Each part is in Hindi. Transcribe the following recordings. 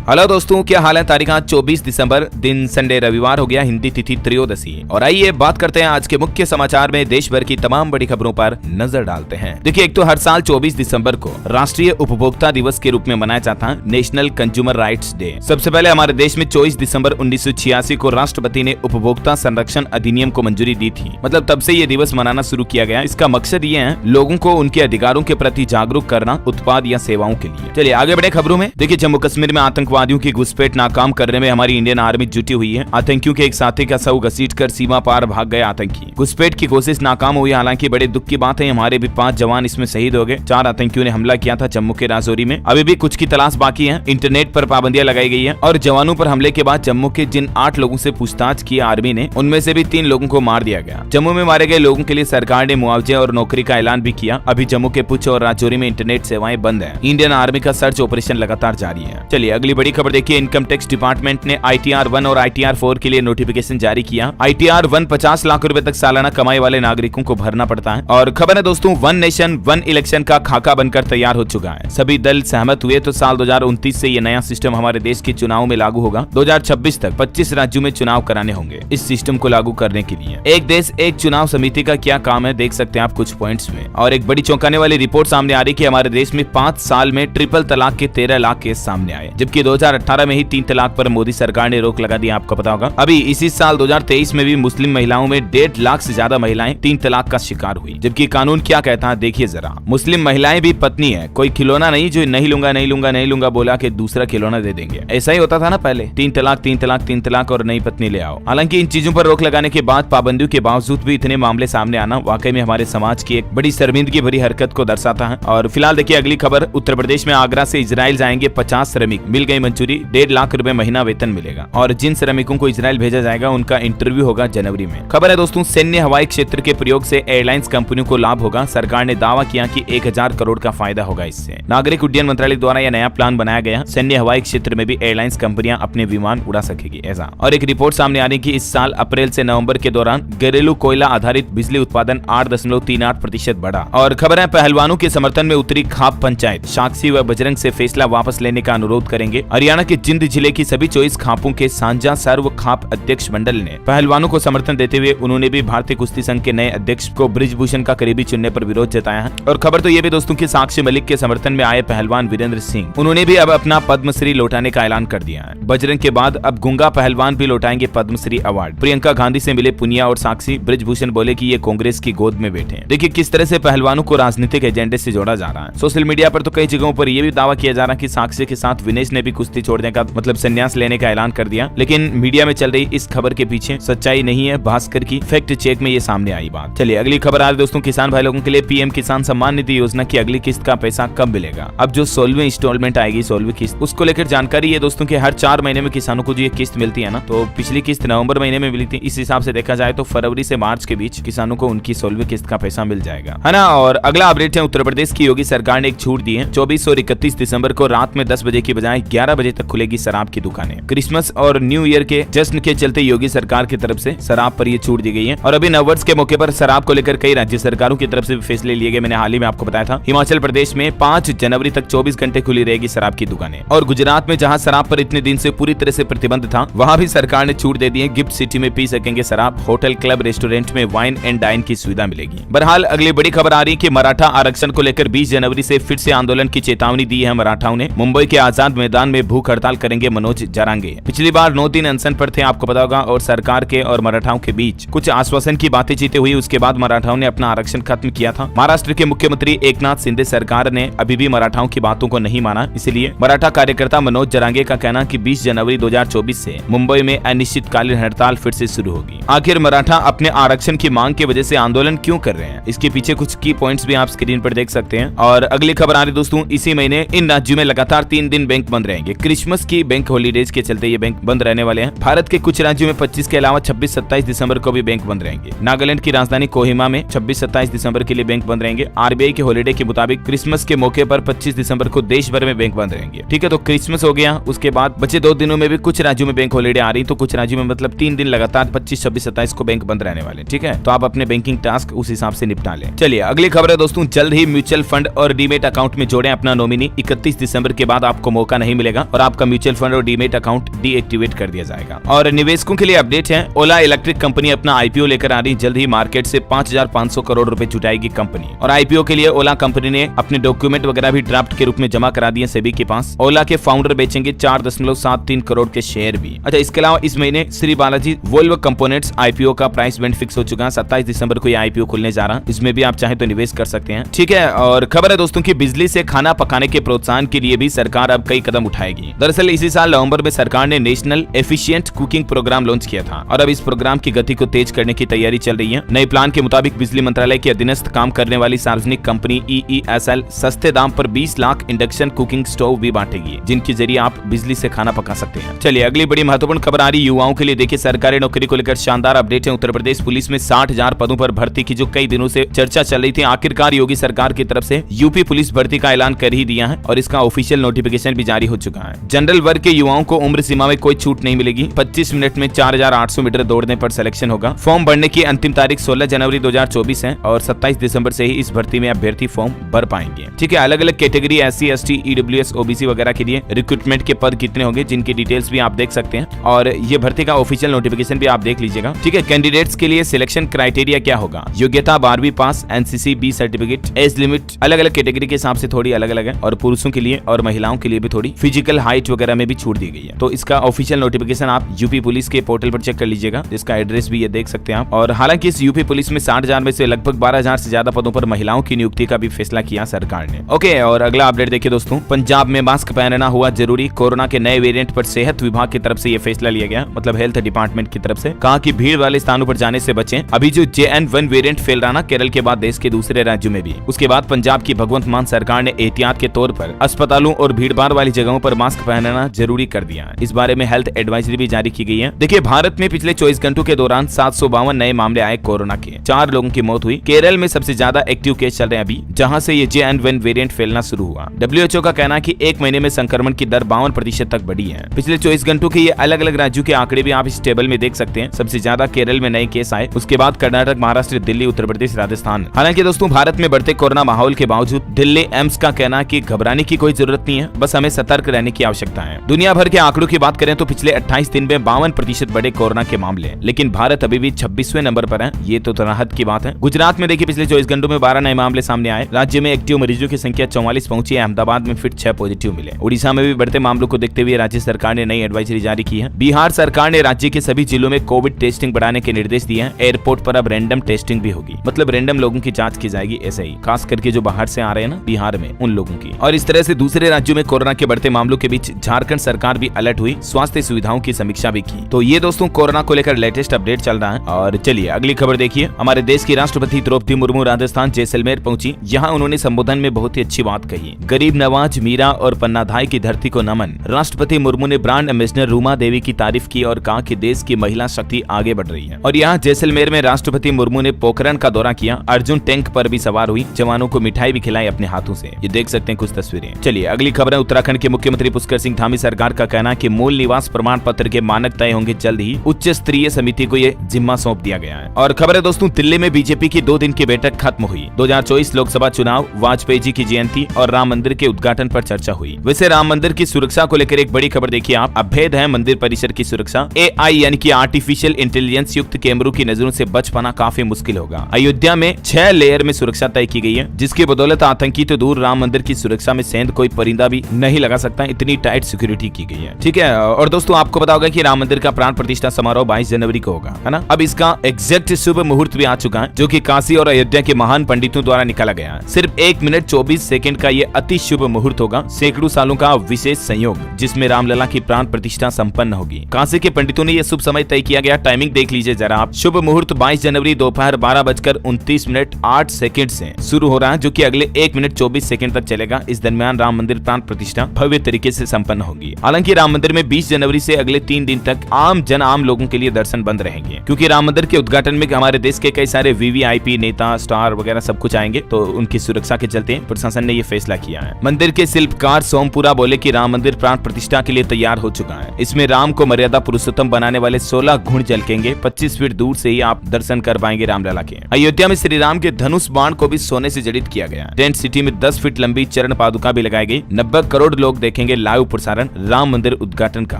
हेलो दोस्तों, क्या हाल है। तारीख 24 दिसंबर, दिन संडे रविवार हो गया, हिंदी तिथि त्रयोदशी। और आइए बात करते हैं आज के मुख्य समाचार में देश भर की तमाम बड़ी खबरों पर नजर डालते हैं। देखिए, एक तो हर साल 24 दिसंबर को राष्ट्रीय उपभोक्ता दिवस के रूप में मनाया जाता है, नेशनल कंज्यूमर राइट्स डे। सबसे पहले हमारे देश में 24 दिसंबर 1986 को राष्ट्रपति ने उपभोक्ता संरक्षण अधिनियम को मंजूरी दी थी। मतलब तब से ये दिवस मनाना शुरू किया गया। इसका मकसद ये है लोगों को उनके अधिकारों के प्रति जागरूक करना उत्पाद या सेवाओं के लिए। चलिए आगे बढ़े खबरों में। देखिए, जम्मू कश्मीर में आतंकवादियों की घुसपैठ नाकाम करने में हमारी इंडियन आर्मी जुटी हुई है। आतंकियों के एक साथी का शव घसीटकर सीमा पार भाग गए आतंकी। घुसपैठ की कोशिश नाकाम हुई। हालांकि बड़े दुख की बात है, हमारे भी 5 जवान इसमें शहीद हो गए। 4 आतंकियों ने हमला किया था जम्मू के राजौरी में। अभी भी कुछ की तलाश बाकी है। इंटरनेट पर पाबंदियां लगाई गई है और जवानों पर हमले के बाद जम्मू के जिन 8 लोगों से पूछताछ की आर्मी ने, उनमें से भी 3 लोगों को मार दिया गया। जम्मू में मारे गए लोगों के लिए सरकार ने मुआवजे और नौकरी का ऐलान भी किया। अभी जम्मू के पुंछ और राजौरी में इंटरनेट सेवाएं बंद है। इंडियन आर्मी का सर्च ऑपरेशन लगातार जारी है। चलिए अगली बड़ी खबर देखिए। इनकम टैक्स डिपार्टमेंट ने ITR 1 और ITR 4 के लिए नोटिफिकेशन जारी किया। ITR 1 50 लाख रुपए तक सालाना कमाई वाले नागरिकों को भरना पड़ता है। और खबर है दोस्तों, वन नेशन वन इलेक्शन का खाका बनकर तैयार हो चुका है। सभी दल सहमत हुए तो साल 2029 से ये नया सिस्टम हमारे देश के चुनाव में लागू होगा। 2026 तक 25 राज्यों में चुनाव कराने होंगे। इस सिस्टम को लागू करने के लिए एक देश एक चुनाव समिति का क्या काम है, देख सकते हैं आप कुछ पॉइंट्स में। और एक बड़ी चौंकाने वाली रिपोर्ट सामने आ रही कि हमारे देश में 5 साल में ट्रिपल तलाक के 13 लाख केस सामने आए, जबकि 2018 में ही 3 तलाक पर मोदी सरकार ने रोक लगा दी। आपको पता होगा। अभी इसी साल 2023 में भी मुस्लिम महिलाओं में 1.5 लाख से ज्यादा महिलाएं 3 तलाक का शिकार हुई। जबकि कानून क्या कहता है देखिए जरा। मुस्लिम महिलाएं भी पत्नी है, कोई खिलौना नहीं जो नहीं लूंगा नहीं लूंगा नहीं लूंगा बोला कि दूसरा खिलौना दे देंगे। ऐसा ही होता था ना पहले, 3 तलाक 3 तलाक 3 तलाक और नई पत्नी ले आओ। हालांकि इन चीजों पर रोक लगाने के बाद, पाबंदियों के बावजूद भी इतने मामले सामने आना वाकई में हमारे समाज की एक बड़ी शर्मिंदगी भरी हरकत को दर्शाता है। और फिलहाल देखिए अगली खबर। उत्तर प्रदेश में आगरा से इजराइल जाएंगे 50 श्रमिक, मिल गई मंजूरी। 1.5 लाख रुपए महीना वेतन मिलेगा। और जिन श्रमिकों को इजराइल भेजा जाएगा उनका इंटरव्यू होगा जनवरी में। खबर है दोस्तों, सैन्य हवाई क्षेत्र के प्रयोग से एयरलाइंस कंपनियों को लाभ होगा। सरकार ने दावा किया कि 1000 करोड़ का फायदा होगा इससे। नागरिक उड्डयन मंत्रालय द्वारा यह नया प्लान बनाया गया। सैन्य हवाई क्षेत्र में भी एयरलाइंस कंपनियां अपने विमान उड़ा सकेगी ऐसा। और एक रिपोर्ट सामने आ रही कि इस साल अप्रैल से नवंबर के दौरान घरेलू कोयला आधारित बिजली उत्पादन 8.38% बढ़ा। और खबर है, पहलवानों के समर्थन में उतरी खाप पंचायत। साक्षी व बजरंग से फैसला वापस लेने का अनुरोध करेंगे। हरियाणा के जिंद जिले की सभी 24 खापों के सांझा सर्व खाप अध्यक्ष मंडल ने पहलवानों को समर्थन देते हुए उन्होंने भी भारतीय कुश्ती संघ के नए अध्यक्ष को बृजभूषण का करीबी चुनने पर विरोध जताया है। और खबर तो ये भी दोस्तों कि साक्षी मलिक के समर्थन में आए पहलवान वीरेंद्र सिंह, उन्होंने भी अब अपना पद्मश्री लौटाने का ऐलान कर दिया है। बजरंग के बाद अब गुंगा पहलवान भी लौटाएंगे पद्मश्री अवार्ड। प्रियंका गांधी से मिले पुनिया और साक्षी। बृजभूषण बोले कि ये कांग्रेस की गोद में बैठे। देखिए किस तरह से पहलवानों को राजनीतिक एजेंडे से जोड़ा जा रहा है। सोशल मीडिया पर तो कई जगहों पर यह भी दावा किया जा रहा है कि साक्षी के साथ विनेश ने भी कुश्ती छोड़ने का मतलब संन्यास लेने का ऐलान कर दिया। लेकिन मीडिया में चल रही इस खबर के पीछे सच्चाई नहीं है। भास्कर की फैक्ट चेक में ये सामने आई बात। चलिए अगली खबर आ रही दोस्तों, किसान भाई लोगों के लिए पीएम किसान सम्मान निधि योजना की अगली किस्त का पैसा कब मिलेगा। अब जो 16वीं इंस्टॉलमेंट आएगी, 16वीं किस्त, उसको लेकर जानकारी है दोस्तों कि हर 4 महीने में किसानों को जो ये किस्त मिलती है ना, तो पिछली किस्त नवंबर महीने में मिली थी। इस हिसाब से देखा जाए तो फरवरी से मार्च के बीच किसानों को उनकी 16वीं किस्त का पैसा मिल जाएगा, है ना। और अगला अपडेट है, उत्तर प्रदेश की योगी सरकार ने एक छूट दी है। 24 और 31 दिसंबर को रात में 10 बजे की बजाय 11 बजे तक खुलेगी शराब की दुकानें। क्रिसमस और न्यू ईयर के जश्न के चलते योगी सरकार की तरफ से शराब पर यह छूट दी गई है। और अभी नववर्ष के मौके पर शराब को लेकर कई राज्य सरकारों की तरफ से फैसले लिए गए। मैंने हाल ही में आपको बताया था, हिमाचल प्रदेश में 5 जनवरी तक 24 घंटे खुली रहेगी शराब की दुकानें। और गुजरात में जहां शराब पर इतने दिन से पूरी तरह से प्रतिबंध था, वहां भी सरकार ने छूट दे दी है। गिफ्ट सिटी में पी सकेंगे शराब। होटल क्लब रेस्टोरेंट में वाइन एंड डाइन की सुविधा मिलेगी। बहरहाल अगली बड़ी खबर आ रही है कि मराठा आरक्षण को लेकर 20 जनवरी से फिर से आंदोलन की चेतावनी दी है मराठाओं ने। मुंबई के आजाद मैदान में भूख हड़ताल करेंगे मनोज जरांगे। पिछली बार 9 दिन अनशन पर थे, आपको पता होगा। और सरकार के और मराठाओं के बीच कुछ आश्वासन की बातें चीतें हुई। उसके बाद मराठाओं ने अपना आरक्षण खत्म किया था। महाराष्ट्र के मुख्यमंत्री एकनाथ शिंदे सरकार ने अभी भी मराठाओं की बातों को नहीं माना। इसलिए मराठा कार्यकर्ता मनोज जरांगे का कहना कि 20 जनवरी 2024 से मुंबई में अनिश्चितकालीन हड़ताल फिर से शुरू होगी। आखिर मराठा अपने आरक्षण की मांग की वजह से आंदोलन क्यों कर रहे हैं, इसके पीछे कुछ की पॉइंट्स भी आप स्क्रीन पर देख सकते हैं। और अगली खबर आ रही दोस्तों, इसी महीने इन राज्यों में लगातार 3 दिन बैंक बंद रहेंगे। क्रिसमस की बैंक हॉलीडेज के चलते ये बैंक बंद रहने वाले हैं। भारत के कुछ राज्यों में 25 के अलावा 26-27 दिसंबर को भी बैंक बंद रहेंगे। नागालैंड की राजधानी कोहिमा में 26-27 दिसंबर के लिए बैंक बंद रहेंगे। आरबीआई के हॉलीडे के मुताबिक क्रिसमस के मौके पर 25 दिसंबर को देश भर में बैंक बंद रहेंगे। ठीक है, तो क्रिसमस हो गया। उसके बाद बचे 2 दिनों में भी कुछ राज्यों में बैंक हॉलीडे आ रही, तो कुछ राज्यों में मतलब 3 दिन लगातार 25, 26, 27 को बैंक बंद रहने वाले। ठीक है, तो आप अपने बैंकिंग टास्क उस हिसाब से निपटा लें। चलिए अगली खबर है दोस्तों, जल्द ही म्यूचुअल फंड और डीमेट अकाउंट में जोड़ें अपना नॉमिनी। 31 दिसंबर के बाद आपको मौका नहीं मिलेगा जाएगा और आपका म्यूचुअल फंड और डीमेट अकाउंट डीएक्टिवेट कर दिया जाएगा। और निवेशकों के लिए अपडेट है, ओला इलेक्ट्रिक कंपनी अपना आईपीओ लेकर आ रही, जल्द ही मार्केट से 5,500 करोड़ रुपए जुटाएगी कंपनी। और आईपीओ के लिए ओला कंपनी ने अपने डॉक्यूमेंट वगैरह भी ड्राफ्ट के रूप में जमा करा दिए सेबी के पास। ओला के फाउंडर बेचेंगे 4.73 करोड़ के शेयर भी। अच्छा, इसके अलावा इस महीने Shri Balaji Volvo components IPO का प्राइस बैंड फिक्स हो चुका है। 27 दिसंबर को ये आईपीओ खुलने जा रहा है, इसमें भी आप चाहे तो निवेश कर सकते हैं। ठीक है, और खबर है दोस्तों की बिजली से खाना पकाने के प्रोत्साहन के लिए भी सरकार अब कई कदम उठाएगी। दरअसल इसी साल नवंबर में सरकार ने national efficient cooking programme launch किया था और अब इस प्रोग्राम की गति को तेज करने की तैयारी चल रही है। नए प्लान के मुताबिक बिजली मंत्रालय के अधीनस्थ काम करने वाली सार्वजनिक कंपनी EESL सस्ते दाम पर 20 लाख इंडक्शन कुकिंग स्टोव भी बांटेगी, जिनके जरिए आप बिजली से खाना पका सकते हैं। चलिए अगली बड़ी महत्वपूर्ण खबर आ रही युवाओं के लिए। देखिए सरकारी नौकरी को लेकर शानदार अपडेट है। उत्तर प्रदेश पुलिस में 60,000 पदों पर भर्ती की जो कई दिनों से चर्चा चल रही थी, आखिरकार योगी सरकार की तरफ से यूपी पुलिस भर्ती का ऐलान कर ही दिया है और इसका ऑफिशियल नोटिफिकेशन भी जारी हो चुका है। जनरल वर्ग के युवाओं को उम्र सीमा में कोई छूट नहीं मिलेगी। 25 मिनट में 4,800 मीटर दौड़ने पर सिलेक्शन होगा। फॉर्म भरने की अंतिम तारीख 16 जनवरी 2024 है और 27 दिसंबर से ही इस भर्ती में अभ्यर्थी फॉर्म भर पाएंगे। ठीक है, अलग अलग category SC ST EWS OBC वगैरह के लिए रिक्रूटमेंट के पद कितने होंगे, जिनकी डिटेल्स भी आप देख सकते हैं और ये भर्ती का ऑफिशियल नोटिफिकेशन भी आप देख लीजिएगा। ठीक है, कैंडिडेट्स के लिए सिलेक्शन क्राइटेरिया क्या होगा, योग्यता 12वीं पास, NCC B certificate, age limit अलग अलग कैटेगरी के हिसाब से थोड़ी अलग अलग है और पुरुषों के लिए और महिलाओं के लिए भी थोड़ी फिजिकल हाइट वगैरह में भी छूट दी गई है। तो इसका ऑफिशियल नोटिफिकेशन आप यूपी पुलिस के पोर्टल पर चेक कर लीजिएगा, जिसका एड्रेस भी ये देख सकते हैं आप। और हालांकि इस यूपी पुलिस में 60,000 में से लगभग 12,000 से ज्यादा पदों पर महिलाओं की नियुक्ति का भी फैसला किया सरकार ने। ओके, और अगला अपडेट देखिए दोस्तों, पंजाब में मास्क पहनना हुआ जरूरी। कोरोना के नए वेरिएंट पर सेहत विभाग की तरफ से ये फैसला लिया गया, मतलब हेल्थ डिपार्टमेंट की तरफ से कहा कि भीड़ वाले स्थानों पर जाने से बचें। अभी जो JN1 वेरिएंट फैल रहा ना केरल के बाद देश के दूसरे राज्यों में भी, उसके बाद पंजाब की भगवंत मान सरकार ने एहतियात के तौर पर अस्पतालों और भीड़भाड़ वाली जगहों पर मास्क पहनना जरूरी कर दिया है। इस बारे में हेल्थ एडवाइजरी भी जारी की गई है। देखिए भारत में पिछले 24 घंटों के दौरान 752 नए मामले आए कोरोना के, 4 लोगों की मौत हुई। केरल में सबसे ज्यादा एक्टिव केस चल रहे हैं अभी, जहां से ये JN1 वेरिएंट फैलना शुरू हुआ। WHO का कहना है कि एक महीने में संक्रमण की दर 52% तक बढ़ी है। पिछले 24 घंटों के ये अलग अलग राज्यों के आंकड़े भी आप इस टेबल में देख सकते हैं। सबसे ज्यादा केरल में नए केस आए, उसके बाद कर्नाटक, महाराष्ट्र, दिल्ली, उत्तर प्रदेश, राजस्थान। हालांकि दोस्तों भारत में बढ़ते कोरोना माहौल के बावजूद दिल्ली एम्स का कहना है कि घबराने की कोई जरूरत नहीं है, बस हमें सतर्क रहने की आवश्यकता है। दुनिया भर के आंकड़ों की बात करें तो पिछले 28 दिन में 52% बढ़े कोरोना के मामले, लेकिन भारत अभी भी 26वें नंबर पर है। ये तो राहत की बात है। गुजरात में देखिए पिछले 24 घंटों में 12 नए मामले सामने आए। राज्य में एक्टिव मरीजों की संख्या 44 पहुंची है। अहमदाबाद में फिर 6 पॉजिटिव मिले। उड़ीसा में भी बढ़ते मामलों को देखते हुए राज्य सरकार ने नई एडवाइजरी जारी की है। बिहार सरकार ने राज्य के सभी जिलों में कोविड टेस्टिंग बढ़ाने के निर्देश दिए हैं। एयरपोर्ट पर अब रैंडम टेस्टिंग भी होगी, मतलब रैंडम लोगों की जांच की जाएगी, ऐसे ही खास करके जो बाहर से आ रहे हैं ना बिहार में, उन लोगों की। और इस तरह से दूसरे राज्यों में कोरोना के बढ़ते मामलों के बीच झारखंड सरकार भी अलर्ट हुई, स्वास्थ्य सुविधाओं की समीक्षा भी की। तो ये दोस्तों कोरोना को लेकर लेटेस्ट अपडेट चल रहा है। और चलिए अगली खबर देखिए, हमारे देश की राष्ट्रपति द्रौपदी मुर्मू राजस्थान जैसलमेर पहुंची। यहाँ उन्होंने संबोधन में बहुत ही अच्छी बात कही। गरीब नवाज, मीरा और पन्नाधाय की धरती को नमन। राष्ट्रपति मुर्मू ने ब्रांड एम्बेसडर रूमा देवी की तारीफ की और कहा कि देश की महिला शक्ति आगे बढ़ रही है। और यहाँ जैसलमेर में राष्ट्रपति मुर्मू ने पोखरण का दौरा किया। अर्जुन टैंक पर भी सवार हुई, जवानों को मिठाई भी खिलाई अपने हाथों से। ये देख सकते हैं कुछ तस्वीरें। चलिए अगली खबर है, उत्तराखंड के मुख्यमंत्री पुष्कर सिंह धामी सरकार का कहना है कि मूल निवास प्रमाण पत्र के मानक तय होंगे जल्द ही। उच्च स्तरीय समिति को ये जिम्मा सौंप दिया गया है। और खबर है दोस्तों, दिल्ली में बीजेपी की 2 दिन की बैठक खत्म हुई। 2024 लोकसभा चुनाव, वाजपेयी जी की जयंती और राम मंदिर के उद्घाटन पर चर्चा हुई। वैसे राम मंदिर की सुरक्षा को लेकर एक बड़ी खबर देखिए आप। अभेद है मंदिर परिसर की सुरक्षा। AI यानी कि आर्टिफिशियल इंटेलिजेंस युक्त कैमरों की नजरों से बच पाना काफी मुश्किल होगा। अयोध्या में 6 लेयर में सुरक्षा तय की गई है, जिसकी बदौलत आतंकी तो दूर, राम मंदिर की सुरक्षा में सेंध कोई परिंदा भी नहीं लगा सकता, इतनी टाइट सिक्योरिटी की गई है। ठीक है, और दोस्तों आपको पता होगा कि राम मंदिर का प्राण प्रतिष्ठा समारोह 22 जनवरी को होगा, है ना। अब इसका एग्जैक्ट शुभ मुहूर्त भी आ चुका है, जो कि काशी और अयोध्या के महान पंडितों द्वारा निकाला गया है। सिर्फ 1 मिनट 24 सेकंड का ये अति शुभ मुहूर्त होगा। सैकड़ों सालों का विशेष संयोग, जिसमें रामलला की प्राण प्रतिष्ठा संपन्न होगी। काशी के पंडितों ने यह शुभ समय तय किया गया। टाइमिंग देख लीजिए जरा आप। शुभ मुहूर्त 22 जनवरी दोपहर 12:29 से शुरू हो रहा है, जो कि अगले 1 मिनट 24 सेकंड तक चलेगा। इस दरमियान राम मंदिर प्राण प्रतिष्ठा भव्य तरीके से संपन्न होगी। हालांकि राम मंदिर में 20 जनवरी से अगले 3 दिन तक आम लोगों के लिए दर्शन बंद रहेंगे, क्योंकि राम मंदिर के उद्घाटन में हमारे देश के कई सारे VVIP नेता, स्टार वगैरह सब कुछ आएंगे, तो उनकी सुरक्षा के चलते प्रशासन ने यह फैसला किया है। मंदिर के शिल्पकार सोमपुरा बोले कि राम मंदिर प्राण प्रतिष्ठा के लिए तैयार हो चुका है। इसमें राम को मर्यादा पुरुषोत्तम बनाने वाले 16 घुंड झलकेंगे। 25 फीट दूर से ही आप दर्शन कर पाएंगे रामलला के। अयोध्या में श्री राम के धनुष बाण को भी सोने से जड़ित किया गया। टेंट सिटी में 10 फीट लंबी चरण पादुका भी लगाई गई। 90 करोड़ लोग देखेंगे देखेंगे लाइव प्रसारण राम मंदिर उद्घाटन का।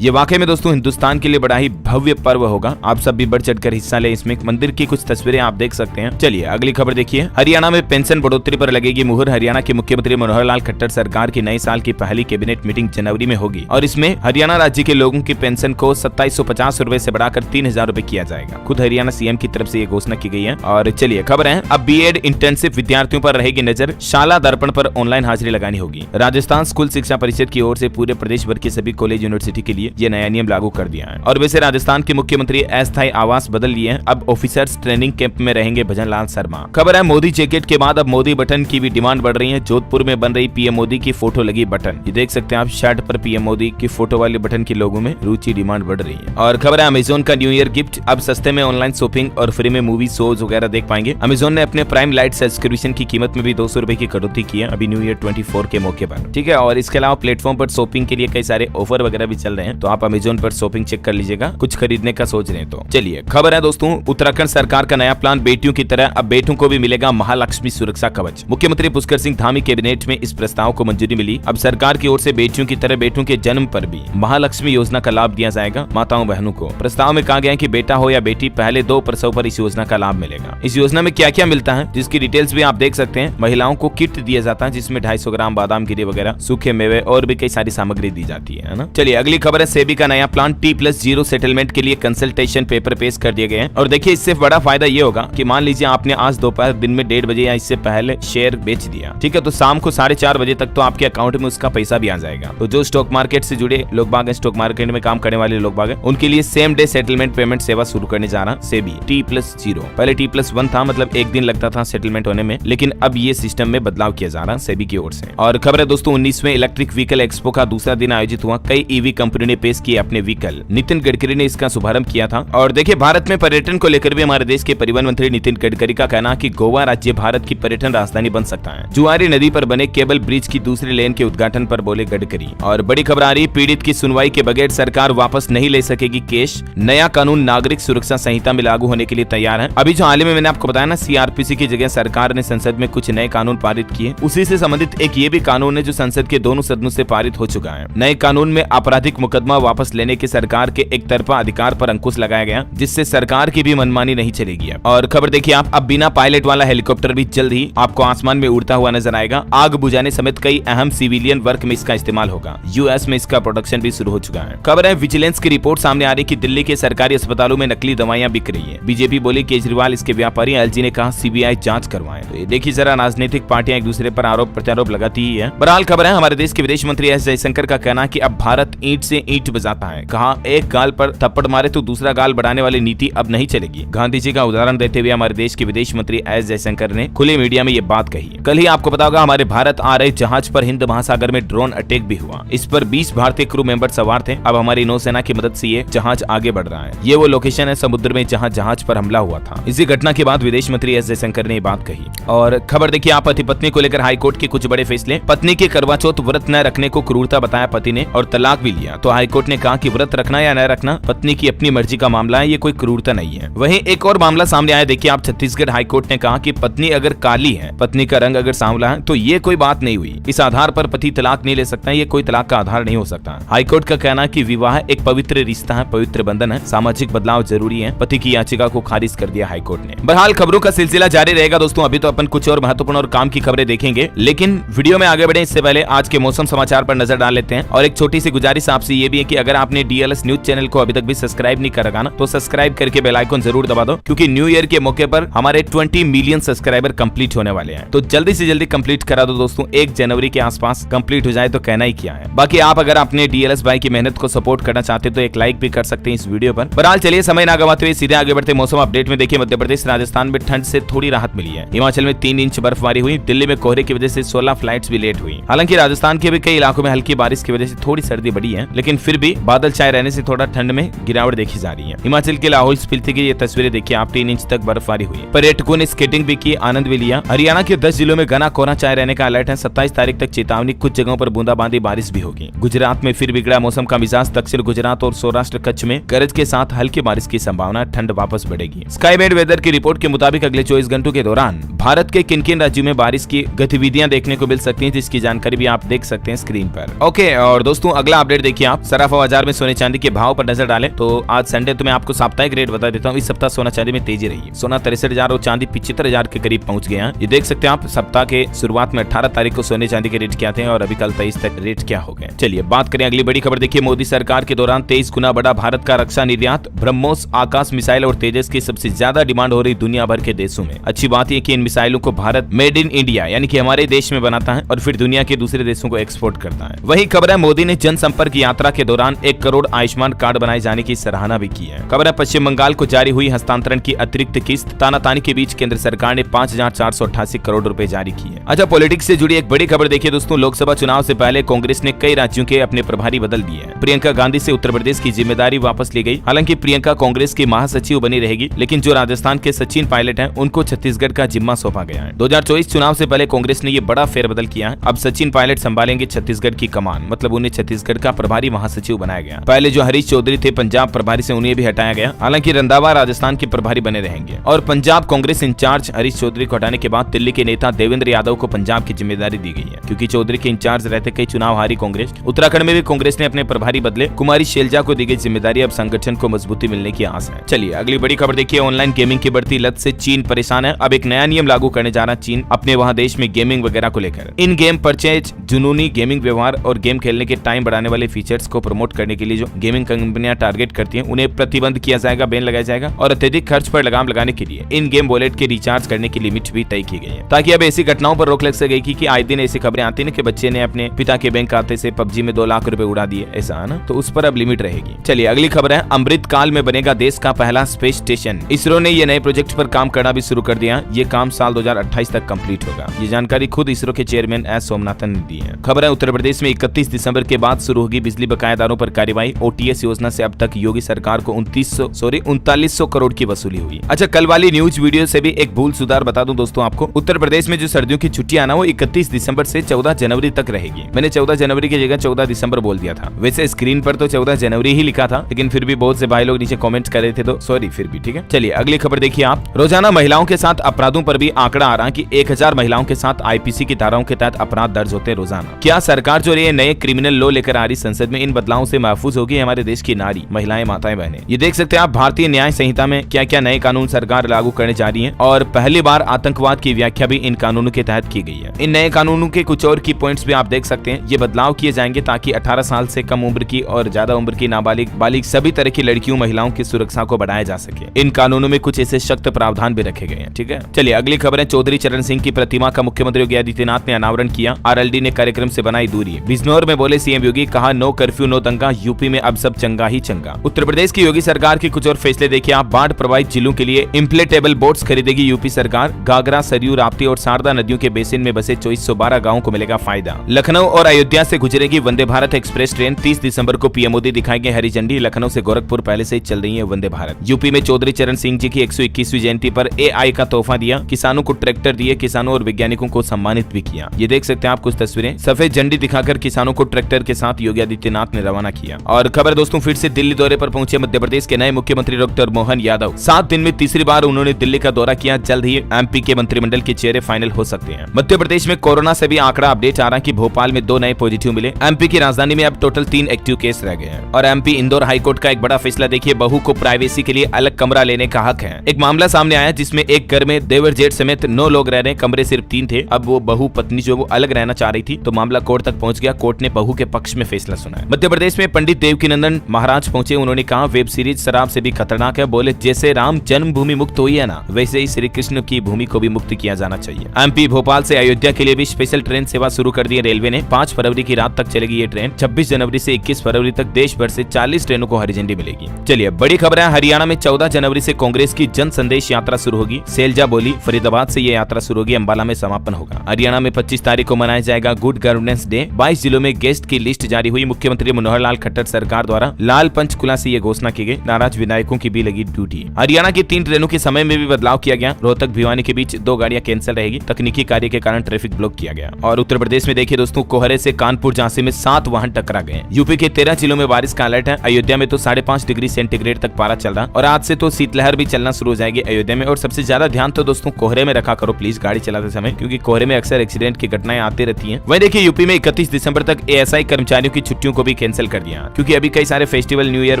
ये वाकई में दोस्तों हिंदुस्तान के लिए बड़ा ही भव्य पर्व होगा। आप सब भी बढ़ चढ़कर हिस्सा ले इसमें। मंदिर की कुछ तस्वीरें आप देख सकते हैं। चलिए अगली खबर देखिए। हरियाणा में पेंशन बढ़ोतरी पर लगेगी मुहर। हरियाणा के मुख्यमंत्री मनोहर लाल खट्टर सरकार की नए साल की पहली कैबिनेट मीटिंग जनवरी में होगी और इसमें हरियाणा राज्य के लोगों की पेंशन को 2750 रुपए से बढ़ाकर 3000 रुपए किया जाएगा। खुद हरियाणा सीएम की तरफ से ये घोषणा की गई है। और चलिए खबर है, अब बीएड इंटर्नशिप विद्यार्थियों पर रहेगी नजर। शाला दर्पण पर ऑनलाइन हाजिरी लगानी होगी। राजस्थान स्कूल शिक्षा परिषद की ओर से पूरे प्रदेश भर के सभी कॉलेज यूनिवर्सिटी के लिए यह नया नियम लागू कर दिया है। और वैसे राजस्थान के मुख्यमंत्री अस्थायी आवास बदल लिए हैं। अब ऑफिसर्स ट्रेनिंग कैंप में रहेंगे भजन लाल शर्मा। खबर है, मोदी जैकेट के बाद अब मोदी बटन की भी डिमांड बढ़ रही है। जोधपुर में बन रही पीएम मोदी की फोटो लगी बटन। ये देख सकते हैं आप, शर्ट पर पीएम मोदी की फोटो वाले बटन के लोगों में रुचि डिमांड बढ़ रही है। और खबर है, अमेजोन का न्यू ईयर गिफ्ट। अब सस्ते में ऑनलाइन शॉपिंग और फ्री में मूवी शोज वगैरह देख पाएंगे। अमेजोन ने अपने प्राइम लाइट सब्सक्रिप्शन की कीमत में भी 200 रुपए की कटौती की है अभी न्यू ईयर 24 के मौके पर। ठीक है, और इसके अलावा प्लेटफॉर्म पर शॉपिंग के लिए कई सारे ऑफर वगैरह भी चल रहे हैं, तो आप अमेजोन पर शॉपिंग चेक कर लीजिएगा कुछ खरीदने का सोच रहे हैं तो। चलिए खबर है दोस्तों, उत्तराखंड सरकार का नया प्लान। बेटियों की तरह अब बेटों को भी मिलेगा महालक्ष्मी सुरक्षा कवच। मुख्यमंत्री पुष्कर सिंह धामी कैबिनेट में इस प्रस्ताव को मंजूरी मिली। अब सरकार की ओर से बेटियों की तरह बेटों के जन्म पर भी महालक्ष्मी योजना का लाभ दिया जाएगा माताओं बहनों को। प्रस्ताव में कहा गया है कि बेटा हो या बेटी, पहले 2 प्रसव पर इस योजना का लाभ मिलेगा। इस योजना में क्या क्या मिलता है जिसकी डिटेल्स भी आप देख सकते हैं। महिलाओं को किट दिया जाता है जिसमें 250 ग्राम बादाम गिरी वगैरह, सूखे मेवे और भी कई सारी सामग्री दी जाती है ना। चलिए अगली खबर है, सेबी का नया प्लान। T+0 सेटलमेंट के लिए कंसल्टेशन पेपर पेश कर दिए गए हैं। और देखिए इससे बड़ा फायदा ये होगा कि मान लीजिए आपने आज दोपहर दिन में 1:30 बजे या इससे पहले शेयर बेच दिया, ठीक है, तो शाम को 4:30 बजे तक तो आपके अकाउंट में उसका पैसा भी आ जाएगा। तो जो स्टॉक मार्केट से जुड़े लोग बाग, स्टॉक मार्केट में काम करने वाले लोग बाग, उनके लिए सेम डे सेटलमेंट पेमेंट सेवा शुरू करने जा रहा सेबी T+0। पहले T+1 था, मतलब एक दिन लगता था सेटलमेंट होने में, लेकिन अब ये सिस्टम में बदलाव किया जा रहा सेबी की ओर से। और खबर है दोस्तों, 19वें इलेक्ट्रिक व्हीकल एक्सपो का दूसरा दिन आयोजित हुआ। कई ईवी कंपनी ने पेश किए अपने व्हीकल। नितिन गडकरी ने इसका शुभारंभ किया था। और देखिए भारत में पर्यटन को लेकर भी हमारे देश के परिवहन मंत्री नितिन गडकरी का कहना कि गोवा राज्य भारत की पर्यटन राजधानी बन सकता है। जुआरी नदी पर बने केबल ब्रिज की दूसरी लेन के उद्घाटन पर बोले गडकरी। और बड़ी खबर आ रही, पीड़ित की सुनवाई के बगैर सरकार वापस नहीं ले सकेगी केस। नया कानून नागरिक सुरक्षा संहिता में लागू होने के लिए तैयार है। अभी जो हाल ही में मैंने आपको बताया ना, सीआरपीसी की जगह सरकार ने संसद में कुछ नए कानून पारित किए। उसी से संबंधित एक ये भी कानून है जो संसद के दोनों सदनों से पारित हो चुका है। नए कानून में आपराधिक मुकदमा वापस लेने के सरकार के एक तरफा अधिकार पर अंकुश लगाया गया, जिससे सरकार की भी मनमानी नहीं चलेगी। और खबर देखिए आप, अब बिना पायलट वाला हेलीकॉप्टर भी जल्द ही आपको आसमान में उड़ता हुआ नजर आएगा। आग बुझाने समेत कई अहम सिविलियन वर्क में इसका इस्तेमाल होगा। यूएस में इसका प्रोडक्शन भी शुरू हो चुका है। खबर है, विजिलेंस की रिपोर्ट सामने आ रही कि दिल्ली के सरकारी अस्पतालों में नकली दवाइयां बिक रही है। बीजेपी बोली केजरीवाल इसके व्यापारी, एलजी ने कहा सीबीआई जांच करवाएं। तो ये देखिए जरा, राजनीतिक पार्टियां एक दूसरे पर आरोप प्रत्यारोप लगाती ही है। बहरहाल खबर है, हमारे देश के विदेश मंत्री एस जयशंकर का कहना कि अब भारत ईंट से ईंट बजाता है। कहा एक गाल पर थप्पड़ मारे तो दूसरा गाल बढ़ाने वाली नीति अब नहीं चलेगी। गांधी जी का उदाहरण देते हुए हमारे देश के विदेश मंत्री एस जयशंकर ने खुले मीडिया में ये बात कही। कल ही आपको पता होगा हमारे भारत आ रहे जहाज पर हिंद महासागर में ड्रोन अटैक भी हुआ। इस पर 20 भारतीय क्रू मेंबर सवार थे। अब हमारी नौसेना की मदद से ये जहाज आगे बढ़ रहा है। ये वो लोकेशन है समुद्र में जहां जहाज पर हमला हुआ था। इसी घटना के बाद विदेश मंत्री एस जयशंकर ने ये बात कही। और खबर देखिए आप, पति पत्नी को लेकर हाईकोर्ट के कुछ बड़े फैसले। पत्नी के करवा चौथ व्रत न रखने को क्रूरता बताया पति ने और तलाक भी लिया। तो हाईकोर्ट ने कहा कि व्रत रखना या न रखना पत्नी की अपनी मर्जी का मामला है, ये कोई क्रूरता नहीं है। वहीं एक और मामला सामने आया, देखिए आप, छत्तीसगढ़ हाईकोर्ट ने कहा कि पत्नी अगर काली है, पत्नी का रंग अगर सांवला है, तो ये कोई बात नहीं हुई। इस आधार पर पति तलाक नहीं ले सकता, ये कोई तलाक का आधार नहीं हो सकता। हाईकोर्ट का कहना है कि विवाह एक पवित्र रिश्ता है, पवित्र बंधन है, सामाजिक बदलाव जरूरी है। पति की याचिका को खारिज कर दिया हाईकोर्ट ने। बहरहाल खबरों का सिलसिला जारी रहेगा दोस्तों। अभी तो अपन कुछ और महत्वपूर्ण और काम की खबरें देखेंगे, लेकिन वीडियो में आगे बढ़े इससे पहले आज के मौसम समाचार पर नजर डाल लेते हैं। और एक छोटी सी गुजारिश आपसे ये भी है कि अगर आपने डीएलएस न्यूज चैनल को अभी तक भी सब्सक्राइब नहीं कर रखा ना, तो सब्सक्राइब करके बेल आइकन जरूर दबा दो, क्योंकि न्यू ईयर के मौके पर हमारे 20 मिलियन सब्सक्राइबर कंप्लीट होने वाले हैं। तो जल्दी से जल्दी कंप्लीट करा दो दोस्तों, 1 जनवरी के आसपास कंप्लीट हो जाए तो कहना ही क्या है। बाकी आप अगर अपने डीएलएस भाई की मेहनत को सपोर्ट करना चाहते तो एक लाइक भी कर सकते हैं इस वीडियो पर। बहरहाल चलिए समय ना गवाते हुए सीधे आगे बढ़ते मौसम अपडेट में। देखिए मध्य प्रदेश राजस्थान में ठंड से थोड़ी राहत मिली है। हिमाचल में 3 इंच बर्फबारी हुई। दिल्ली में कोहरे की वजह से 16 फ्लाइट्स भी लेट हुई। हालांकि राजस्थान के भी कई इलाकों में हल्की बारिश की वजह से थोड़ी सर्दी बढ़ी है, लेकिन फिर भी बादल छाए रहने से थोड़ा ठंड में गिरावट देखी जा रही है। हिमाचल के लाहौल स्पीति की ये तस्वीरें देखिए आप, 3 इंच तक बर्फबारी हुई। पर्यटकों ने स्केटिंग भी की, आनंद भी लिया। हरियाणा के 10 जिलों में घना कोहरा छाए रहने का अलर्ट है। 27 तारीख तक चेतावनी, कुछ जगहों पर बूंदाबांदी बारिश भी होगी। गुजरात में फिर बिगड़ा मौसम का मिजाज। दक्षिण गुजरात और सौराष्ट्र कच्छ में गरज के साथ हल्की बारिश की संभावना, ठंड वापस बढ़ेगी। स्काईमेट वेदर की रिपोर्ट के मुताबिक अगले 24 घंटों के दौरान भारत के किन किन राज्यों में बारिश की गतिविधियां देखने को मिल सकती हैं, जिसकी जानकारी भी आप देख सकते हैं स्क्रीन स्क्रीन पर। ओके, और दोस्तों अगला अपडेट देखिए आप। सराफा बाजार में सोने चांदी के भाव पर नजर डालें तो आज संडे तो मैं आपको साप्ताहिक रेट बता देता हूँ। इस सप्ताह सोना चांदी में तेजी रही है। सोना 63,000 और चांदी 75,000 के करीब पहुंच गया। ये देख सकते हैं आप। सप्ताह के शुरुआत में 18 तारीख को सोने चांदी के रेट क्या थे और अभी कल 23 तक रेट क्या हो गए। चलिए बात करें अगली बड़ी खबर। देखिए, मोदी सरकार के दौरान 23 गुना बढ़ा भारत का रक्षा निर्यात। ब्रह्मोस आकाश मिसाइल और तेजस की सबसे ज्यादा डिमांड हो रही दुनिया भर के देशों में। अच्छी बात यह कि इन मिसाइलों को भारत मेड इन इंडिया यानी कि हमारे देश में बनाता है और फिर दुनिया के दूसरे देशों को एक्सपोर्ट करता है। वही खबर है, मोदी ने जनसंपर्क यात्रा के दौरान 1 करोड़ आयुष्मान कार्ड बनाए जाने की सराहना भी की है। खबर है, पश्चिम बंगाल को जारी हुई हस्तांतरण की अतिरिक्त किस्त। तानातानी के बीच केंद्र सरकार ने 5,488 करोड़ रुपए जारी किए। अच्छा, पॉलिटिक्स से जुड़ी एक बड़ी खबर देखिए दोस्तों। लोकसभा चुनाव से पहले कांग्रेस ने कई राज्यों के अपने प्रभारी बदल दिए हैं। प्रियंका गांधी से उत्तर प्रदेश की जिम्मेदारी वापस ली गई। हालांकि प्रियंका कांग्रेस की महासचिव बनी रहेगी, लेकिन जो राजस्थान के सचिन पायलट हैं उनको छत्तीसगढ़ का जिम्मा सौंपा गया है। 2024 चुनाव से पहले कांग्रेस ने ये बड़ा फेरबदल किया है। अब सचिन पायलट संभालेंगे छत्तीसगढ़ की कमान, मतलब उन्हें छत्तीसगढ़ का प्रभारी महासचिव बनाया गया। पहले जो हरीश चौधरी थे पंजाब प्रभारी से, उन्हें भी हटाया गया। हालांकि रंधावा राजस्थान के प्रभारी बने रहेंगे। और पंजाब कांग्रेस इंचार्ज हरीश चौधरी को हटाने के बाद दिल्ली के नेता देवेंद्र यादव को पंजाब की जिम्मेदारी दी गई है, क्योंकि चौधरी के इंचार्ज रहते कई चुनाव हारी कांग्रेस। उत्तराखंड में भी कांग्रेस ने अपने प्रभारी बदले। कुमारी शैलजा को दी गई जिम्मेदारी। अब संगठन को मजबूती मिलने की आस है। चलिए अगली बड़ी खबर देखिए। ऑनलाइन गेमिंग की बढ़ती लत से चीन परेशान है। अब एक नया नियम लागू करने जा रहा चीन अपने वहां देश में गेमिंग वगैरह को लेकर। इन गेम परचेज, जुनूनी गेमिंग व्यवहार और गेम खेलने के टाइम बढ़ाने वाले फीचर्स को प्रमोट करने के लिए जो गेमिंग कंपनियां टारगेट करती हैं उन्हें प्रतिबंध किया जाएगा, बैन लगाया जाएगा। और अत्यधिक खर्च पर लगाम लगाने के लिए इन गेम वॉलेट के रिचार्ज करने की लिमिट भी तय की गई है, ताकि अब ऐसी घटनाओं पर रोक लग सकेगी कि आए दिन ऐसी खबरें आती है कि बच्चे ने अपने पिता के बैंक खाते से पबजी में 2 लाख रुपए उड़ा दिए, ऐसा है ना, तो उस पर अब लिमिट रहेगी। चलिए अगली खबर है, अमृत काल में बनेगा देश का पहला स्पेस स्टेशन। इसरो ने ये नए प्रोजेक्ट पर काम करना भी शुरू कर दिया। ये काम साल 2028 तक कंप्लीट होगा। ये जानकारी खुद इसरो के चेयरमैन एस सोमनाथन ने दी है। खबर है, उत्तर प्रदेश में 31 दिसंबर के बाद शुरू होगी बिजली बकायेदारों पर कार्रवाई। ओटीएस योजना से अब तक योगी सरकार को 3900 करोड़ की वसूली हुई। अच्छा, कल वाली न्यूज वीडियो से भी एक भूल सुधार बता दूं दोस्तों आपको। उत्तर प्रदेश में जो सर्दियों की छुट्टियां ना वो 31 दिसंबर से 14 जनवरी तक रहेगी। मैंने 14 जनवरी की जगह 14 दिसंबर बोल दिया था। वैसे स्क्रीन पर तो 14 जनवरी ही लिखा था, लेकिन फिर भी बहुत से भाई लोग नीचे कमेंट्स कर रहे थे, तो सॉरी फिर भी, ठीक है। चलिए अगली खबर देखिए आप। रोजाना महिलाओं के साथ अपराधों पर भी आंकड़ा आ रहा कि 1000 महिलाओं के साथ आईपीसी की धाराओं के तहत अपराध दर्ज होते हैं रोजाना। क्या सरकार जो ये नए क्रिमिनल लॉ लेकर आ रही संसद में इन बदलावों से महफूज होगी हमारे देश की नारी, महिलाएं, माताएं, बहनें? ये देख सकते हैं आप भारतीय न्याय संहिता में क्या क्या नए कानून सरकार लागू करने जा रही है, और पहली बार आतंकवाद की व्याख्या भी इन कानूनों के तहत की गई है। इन नए कानूनों के कुछ और की पॉइंट्स भी आप देख सकते हैं। ये बदलाव किए जाएंगे ताकि 18 साल से कम उम्र की और ज्यादा उम्र की नाबालिग सभी तरह की लड़कियों, महिलाओं की सुरक्षा को बढ़ाया जा सके। इन कानूनों में कुछ ऐसे सख्त प्रावधान भी रखे गए हैं, ठीक है। चलिए अगली खबर है, चौधरी चरण सिंह की प्रतिमा का मुख्यमंत्री योगी आदित्यनाथ ने अनावरण किया। आरएलडी ने कार्यक्रम से बनाई दूरी। बिजनौर में बोले सीएम योगी, कहा नो कर्फ्यू नो दंगा, यूपी में अब सब चंगा ही चंगा। उत्तर प्रदेश की योगी सरकार के कुछ और फैसले देखिए आप। बाढ़ प्रभावित जिलों के लिए इंफ्लेटेबल बोट्स खरीदेगी यूपी सरकार। घाघरा, सरयू, राप्ती और शारदा नदियों के बेसिन में बसे 2412 गाँव को मिलेगा फायदा। लखनऊ और अयोध्या से गुजरेगी वंदे भारत एक्सप्रेस ट्रेन। 30 दिसंबर को पीएम मोदी दिखाएंगे हरी झंडी। लखनऊ से गोरखपुर पहले से ही चल रही है वंदे भारत। यूपी में चौधरी चरण सिंह जी की 121वीं जयंती पर एआई का तोहफा दिया। किसानों को ट्रैक्टर दिए। किसानों और वैज्ञानिकों को सम्मानित भी किया। ये देख सकते हैं आप कुछ तस्वीरें। सफेद झंडी दिखाकर किसानों को ट्रैक्टर के साथ योगी आदित्यनाथ ने रवाना किया। और खबर दोस्तों, फिर से दिल्ली दौरे पर पहुंचे मध्य प्रदेश के नए मुख्यमंत्री डॉक्टर मोहन यादव। 7 दिन में तीसरी बार उन्होंने दिल्ली का दौरा किया। जल्द ही एमपी के मंत्रिमंडल के चेहरे फाइनल हो सकते हैं। मध्य प्रदेश में कोरोना से भी आंकड़ा अपडेट आ रहा है कि भोपाल में 2 नए पॉजिटिव मिले। एमपी की राजधानी में अब टोटल 3 एक्टिव केस रह गए हैं। और एमपी इंदौर हाईकोर्ट का एक बड़ा फैसला देखिए। बहू को प्राइवेसी के लिए अलग कमरा लेने का हक है। एक मामला सामने आया जिसमें एक घर में देवर जेठ समेत 9 लोग रह रहे, कमरे सिर्फ 3 थे। अब वो बहू पत्नी जो वो अलग रहना चाह रही थी, तो मामला कोर्ट तक पहुंच गया। कोर्ट ने बहू के पक्ष में फैसला सुनाया। मध्य प्रदेश में पंडित देवकीनंदन महाराज पहुंचे। उन्होंने कहा वेब सीरीज शराब से भी खतरनाक है। बोले जैसे राम जन्मभूमि मुक्त हुई है ना, वैसे ही श्री कृष्ण की भूमि को भी मुक्त किया जाना चाहिए। एमपी भोपाल से अयोध्या के लिए भी स्पेशल ट्रेन सेवा शुरू कर दी है रेलवे ने। 5 फरवरी की रात तक चलेगी ये ट्रेन। 26 जनवरी से 21 फरवरी तक देश भर से 40 ट्रेनों को हरी झंडी मिलेगी। चलिए बड़ी खबर है, हरियाणा में 14 जनवरी से कांग्रेस की जन संदेश यात्रा शुरू होगी। सैलजा बोली फरीदाबाद से ये यात्रा शुरू होगी, अंबाला में समापन होगा। हरियाणा में 25 तारीख को मनाया जाएगा गुड गवर्नेंस डे। 22 जिलों में गेस्ट की लिस्ट जारी हुई। मुख्यमंत्री मनोहर लाल खट्टर सरकार द्वारा लाल पंचकुला से ये घोषणा की गई। नाराज विधायकों की भी लगी ड्यूटी। हरियाणा की 3 ट्रेनों के समय में भी बदलाव किया गया। रोहतक भिवानी के बीच 2 गाड़ियां कैंसिल रहेगी। तकनीकी कार्य के कारण ट्रैफिक ब्लॉक किया गया। और उत्तर प्रदेश में देखिए दोस्तों, कोहरे से कानपुर झांसी में 7 वाहन टकरा गए। यूपी के 13 जिलों में बारिश का अलर्ट है। अयोध्या में तो 5.5 डिग्री सेंटीग्रेड तक पारा चल रहा और आज से तो शीतलहर भी चलना शुरू हो जाएगी अयोध्या में। और सबसे ज्यादा ध्यान तो दोस्तों कोहरे में रखा करो प्लीज गाड़ी चलाते समय, क्योंकि कोहरे में अक्सर एक्सीडेंट की घटनाएं आती रहती हैं। वहीं देखिए यूपी में 31 दिसंबर तक एएसआई कर्मचारियों की छुट्टियों को भी कैंसिल कर दिया, क्योंकि अभी कई सारे फेस्टिवल, न्यू ईयर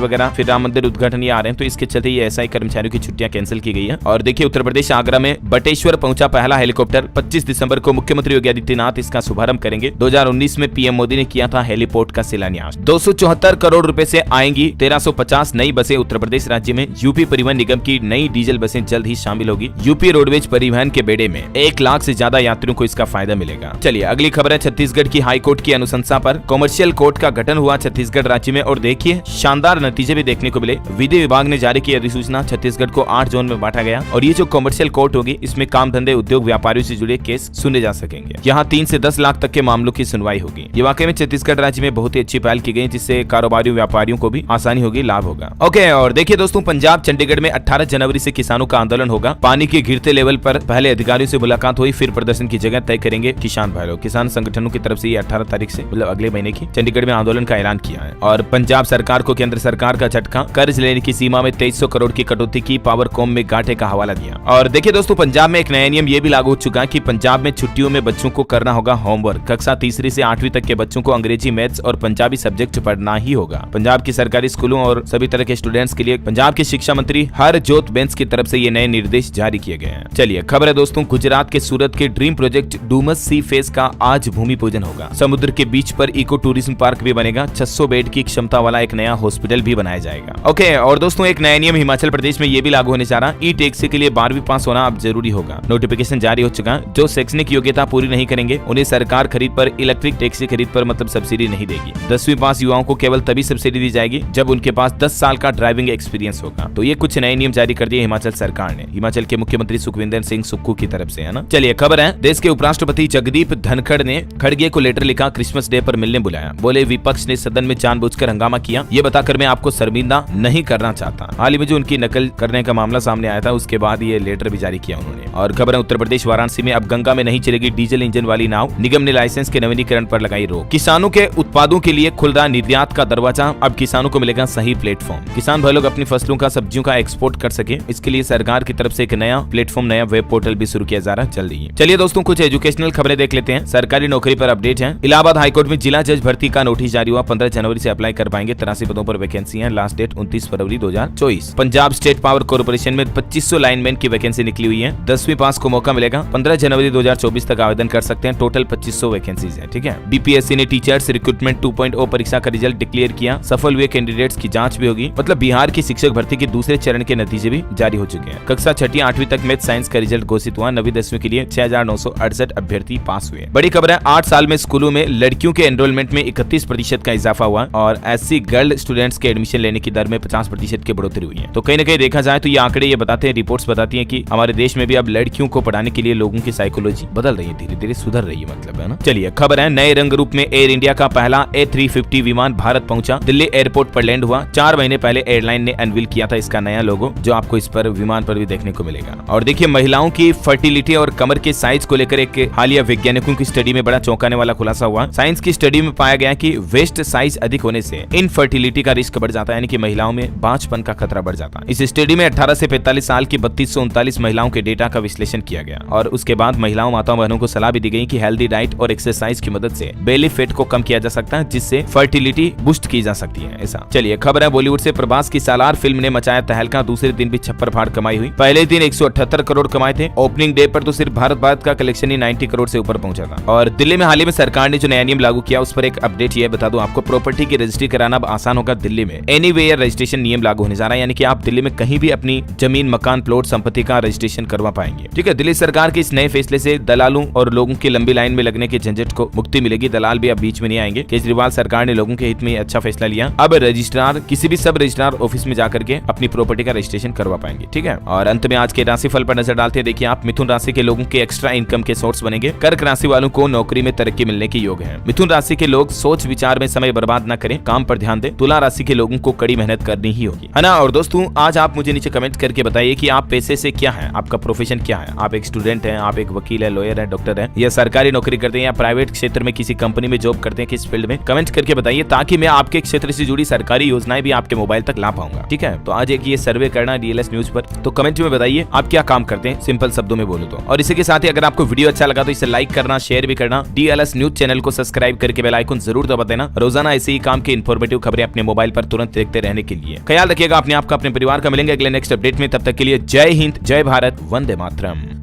वगैरह, फिर राम मंदिर उद्घाटन ये आ रहे हैं, तो इसके चलते ये एएसआई कर्मचारियों की छुट्टियां कैंसिल की गई है। और देखिए उत्तर प्रदेश आगरा में बटेश्वर पहुंचा पहला हेलीकॉप्टर। 25 दिसंबर को मुख्यमंत्री योगी आदित्यनाथ इसका शुभारंभ करेंगे। 2019 में पीएम मोदी ने किया था हेलीपोर्ट का शिलान्यास। 274 करोड़ रुपए से आएंगी 1350 नई बसें उत्तर प्रदेश राज्य में। यूपी परिवहन निगम की नई डीजल बसें जल्द ही शामिल होगी। यूपी रोडवेज परिवहन के बेड़े में 1 लाख से ज्यादा यात्रियों को इसका फायदा मिलेगा। चलिए अगली खबर है छत्तीसगढ़ की हाई कोर्ट की अनुशंसा पर कॉमर्शियल कोर्ट का गठन हुआ छत्तीसगढ़ राज्य में, और देखिए शानदार नतीजे भी देखने को मिले। विधि विभाग ने जारी की अधिसूचना, छत्तीसगढ़ को 8 जोन में बांटा गया, और ये जो कॉमर्शियल कोर्ट होगी इसमें काम धंधे, उद्योग, व्यापारियों से जुड़े केस सुने जा सकेंगे। यहाँ 3 से 10 लाख तक के मामलों की सुनवाई होगी। ये वाकई में छत्तीसगढ़ राज्य में बहुत ही अच्छी पहल की गई, जिससे कारोबारियों, व्यापारियों को भी आसानी होगी, लाभ होगा। ओके, और देखिए दोस्तों, पंजाब चंडीगढ़ में 18 जनवरी से किसानों का आंदोलन होगा। पानी के गिरते लेवल पर पहले अधिकारियों से मुलाकात हुई, फिर प्रदर्शन की जगह तय करेंगे किसान भाई लोग। किसान संगठनों की तरफ से ये 18 तारीख से मतलब अगले महीने की चंडीगढ़ में आंदोलन का ऐलान किया है। और पंजाब सरकार को केंद्र सरकार का झटका, कर्ज लेने की सीमा में 2300 करोड़ की कटौती की, पावरकॉम में घाटे का हवाला दिया। और देखिए दोस्तों, पंजाब में एक नया नियम ये भी लागू हो चुका है कि पंजाब में छुट्टियों में बच्चों को करना होगा होमवर्क। कक्षा 3 से 8वीं तक के बच्चों को अंग्रेजी, मैथ्स और पंजाबी सब्जेक्ट पढ़ना ही होगा। पंजाब की सरकारी स्कूलों और सभी तरह के स्टूडेंट्स के लिए पंजाब के शिक्षा मंत्री हरजोत बैंस की तरफ से ये नए निर्देश जारी किए गए हैं। चलिए खबर है दोस्तों, गुजरात के सूरत के ड्रीम प्रोजेक्ट डूमस सी फेस का आज भूमि पूजन होगा। समुद्र के बीच पर इको टूरिज्म पार्क भी बनेगा। 600 बेड की क्षमता वाला एक नया हॉस्पिटल भी बनाया जाएगा। ओके, और दोस्तों एक नया नियम हिमाचल प्रदेश में ये भी लागू होने जा रहा। ई टैक्सी के लिए 12वीं पास होना अब जरूरी होगा। नोटिफिकेशन जारी हो चुका। जो शैक्षणिक योग्यता पूरी नहीं करेंगे उन्हें सरकार खरीद पर, इलेक्ट्रिक टैक्सी खरीद पर मतलब सब्सिडी नहीं देगी। 10वीं पास युवाओं को केवल तभी सब्सिडी दी जाएगी जब उनके पास 10 साल का ड्राइविंग एक्सपीरियंस होगा। तो ये कुछ नए नियम जारी कर दिए हिमाचल सरकार ने, हिमाचल के मुख्यमंत्री सुखविंदर सिंह सुक्खू की तरफ से, है ना। चलिए खबर है, देश के उपराष्ट्रपति जगदीप धनखड़ ने खड़गे को लेटर लिखा, क्रिसमस डे पर मिलने बुलाया। बोले विपक्ष ने सदन में जानबूझकर हंगामा किया, ये बताकर मैं आपको शर्मिंदा नहीं करना चाहता। हाल ही में जो उनकी नकल करने का मामला सामने आया था, उसके बाद ये लेटर भी जारी किया उन्होंने। और खबर है, उत्तर प्रदेश वाराणसी में अब गंगा में नहीं चलेगी डीजल इंजन वाली नाव। निगम ने लाइसेंस के नवीनीकरण पर लगाई रोक। किसानों के उत्पादों के लिए खुल रहा निर्यात का दरवाजा, अब किसानों को मिलेगा सही प्लेटफॉर्म। किसान भाई लोग अपनी फसलों का, सब्जियों का एक्सपोर्ट कर सके, इसके लिए सरकार की तरफ से एक नया प्लेटफॉर्म, नया वेब पोर्टल भी शुरू किया जा रहा है जल्दी ही। चलिए दोस्तों, कुछ एजुकेशनल खबरें देख लेते हैं। सरकारी नौकरी पर अपडेट है। इलाहाबाद हाईकोर्ट में जिला जज भर्ती का नोटिस जारी हुआ। 15 जनवरी से अप्लाई कर पाएंगे। 83 पदों पर वैकेंसी है। लास्ट डेट 29 फरवरी 2024। पंजाब स्टेट पावर कॉर्पोरेशन में 2500 लाइनमैन की वैकेंसी निकली हुई है। 10वीं पास को मौका मिलेगा। 15 जनवरी 2024 तक आवेदन कर सकते हैं। टोटल 2500 वैकेंसीज है, ठीक है। बीपीएससी ने टीचर्स रिक्रूटमेंट 2.0 परीक्षा का रिजल्ट डिक्लेयर किया। सफल हुए कैंडिडेट्स की जांच भी होगी। मतलब बिहार की शिक्षक भर्ती के दूसरे चरण के नतीजे भी जारी हो चुके हैं। कक्षा 6वीं 8वीं तक मैथ साइंस का रिजल्ट घोषित हुआ। 9वीं 10वीं के लिए 6968 अभ्यर्थी पास हुए। बड़ी खबर है, 8 साल में स्कूलों में लड़कियों के एनरोलमेंट में 31% का इजाफा हुआ और एससी गर्ल स्टूडेंट्स के एडमिशन लेने की दर में 50% की बढ़ोतरी हुई है। तो कहीं न कहीं देखा जाए तो ये आंकड़े ये बताते हैं, रिपोर्ट्स बताती हैं कि हमारे देश में भी अब लड़कियों को पढ़ाने के लिए लोगों की साइकोलॉजी बदल रही है, धीरे धीरे सुधर रही है, मतलब है ना। चलिए खबर है, नए रंग रूप में एयर इंडिया का पहला A350 विमान भारत पहुंचा। दिल्ली एयरपोर्ट पर लैंड हुआ। 4 महीने पहले एयरलाइन ने अनवील किया था इसका नया लोगो, जो आपको इस पर विमान पर भी देखने को मिलेगा। और देखिए, महिलाओं की फर्टिलिटी और कमर के साइज को लेकर एक हालिया वैज्ञानिकों की स्टडी में बड़ा चौंकाने वाला खुलासा हुआ। साइंस की स्टडी में पाया गया कि वेस्ट साइज अधिक होने से इनफर्टिलिटी का रिस्क बढ़ जाता है, यानी कि महिलाओं में बांझपन का खतरा बढ़ जाता है। इस स्टडी में 18 से 45 साल की 3239 महिलाओं के डेटा का विश्लेषण किया गया और उसके बाद महिलाओं, माताओं, बहनों को सलाह भी दी गई कि हेल्दी डाइट और एक्सरसाइज की मदद से बेली फैट को कम किया जा सकता है, जिससे फर्टिलिटी बूस्ट की जा सकती है। ऐसा चलिए खबर है, बॉलीवुड से प्रभास की सालार फिल्म ने मचाया तहलका। दूसरे दिन भी छप्पर फाड़ कमाई हुई। पहले दिन 178 करोड़ कमाए थे। ओपनिंग डे पर तो सिर्फ भारत का कलेक्शन ही 90 करोड़ से ऊपर पहुंचा था। और दिल्ली में हाल ही में सरकार ने जो नया नियम लागू किया, उस पर एक अपडेट ये बता दूं आपको, प्रॉपर्टी की रजिस्ट्री कराना अब आसान होगा। दिल्ली में एनीवेयर रजिस्ट्रेशन नियम लागू होने जा रहा है, यानी कि आप दिल्ली में कहीं भी अपनी जमीन, मकान, प्लॉट, संपत्ति का रजिस्ट्रेशन करवा पाएंगे। ठीक है, दिल्ली सरकार के इस नए फैसले से दलालों और लोगों की लंबी लाइन में लगने के झंझट को मुक्ति मिलेगी। दलाल भी अब बीच में नहीं आएंगे। केजरीवाल सरकार ने लोगों के हित में अच्छा फैसला लिया। अब रजिस्ट्रार किसी भी सब रजिस्ट्रार ऑफिस में जाकर के अपनी प्रॉपर्टी का रजिस्ट्रेशन करवा पाएंगे। ठीक है, और अंत में आज के राशिफल पर नजर डालते हैं। देखिए, आप मिथुन राशि के लोगों के एक्स्ट्रा इनकम के सोर्स बनेंगे। कर्क राशि वालों को नौकरी में तरक्की मिलने के योग है। मिथुन राशि के लोग सोच विचार में समय बर्बाद न करें, काम पर ध्यान दें। तुला राशि के लोगों को कड़ी मेहनत करनी ही होगी, है ना। और दोस्तों, आज आप मुझे नीचे कमेंट करके बताइए कि आप पैसे से क्या है, आपका प्रोफेशन क्या है। आप एक स्टूडेंट हैं, आप एक वकील है, लॉयर है, डॉक्टर है, या सरकारी नौकरी करते हैं, या प्राइवेट क्षेत्र में किसी कंपनी में जॉब करते हैं, किस फील्ड में, कमेंट करके बताइए, ताकि मैं आपके क्षेत्र से जुड़ी सरकारी योजनाएं भी आपके मोबाइल तक ला पाऊंगा। ठीक है, तो आज एक ये सर्वे करना डीएलएस न्यूज पर, तो कमेंट में बताइए आप क्या काम करते हैं, सिंपल शब्दों में बोलो तो। और इसी के साथ ही अगर आपको वीडियो अच्छा लगा तो इसे लाइक करना, शेयर भी करना। डीएलएस न्यूज चैनल को सब्सक्राइब करके बेल आइकन जरूर दबा देना, रोजाना ऐसे ही काम के इन्फॉर्मेटिव खबरें अपने मोबाइल पर तुरंत देखते रहने के लिए। ख्याल रखिएगा अपने आप का, अपने परिवार का। मिलेंगे अगले नेक्स्ट अपडेट में, तब तक के लिए जय हिंद, जय भारत, वंदे मातरम।